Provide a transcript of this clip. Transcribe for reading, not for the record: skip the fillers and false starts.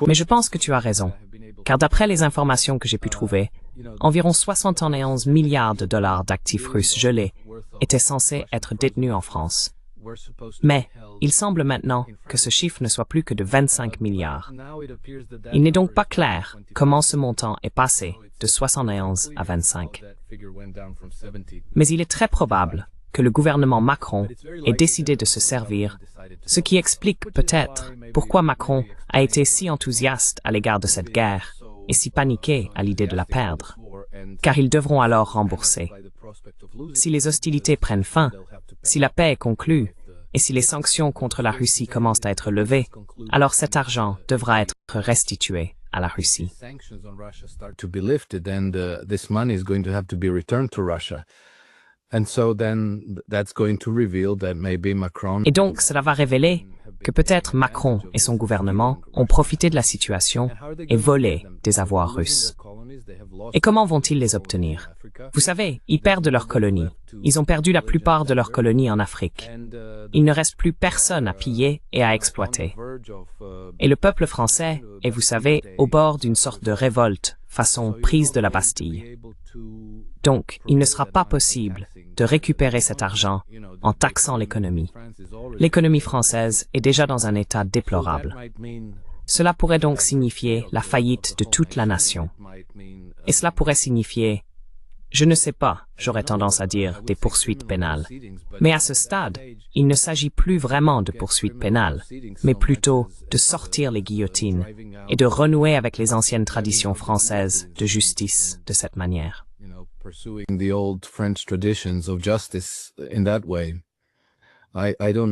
Mais je pense que tu as raison, car d'après les informations que j'ai pu trouver, environ 71 milliards de dollars d'actifs russes gelés étaient censés être détenus en France. Mais il semble maintenant que ce chiffre ne soit plus que de 25 milliards. Il n'est donc pas clair comment ce montant est passé de 71 à 25. Mais il est très probable que le gouvernement Macron ait décidé de se servir, ce qui explique peut-être pourquoi Macron a été si enthousiaste à l'égard de cette guerre et si paniqué à l'idée de la perdre, car ils devront alors rembourser. Si les hostilités prennent fin, si la paix est conclue, et si les sanctions contre la Russie commencent à être levées, alors cet argent devra être restitué à la Russie. Et donc, cela va révéler que peut-être Macron et son gouvernement ont profité de la situation et volé des avoirs russes. Et comment vont-ils les obtenir? Vous savez, ils perdent leurs colonies. Ils ont perdu la plupart de leurs colonies en Afrique. Il ne reste plus personne à piller et à exploiter. Et le peuple français est, vous savez, au bord d'une sorte de révolte, façon prise de la Bastille. Donc, il ne sera pas possible de récupérer cet argent en taxant l'économie. L'économie française est déjà dans un état déplorable. Cela pourrait donc signifier la faillite de toute la nation. Et cela pourrait signifier, je ne sais pas, j'aurais tendance à dire, des poursuites pénales. Mais à ce stade, il ne s'agit plus vraiment de poursuites pénales, mais plutôt de sortir les guillotines et de renouer avec les anciennes traditions françaises de justice de cette manière. Pursuing the old French traditions of justice in that way. I don't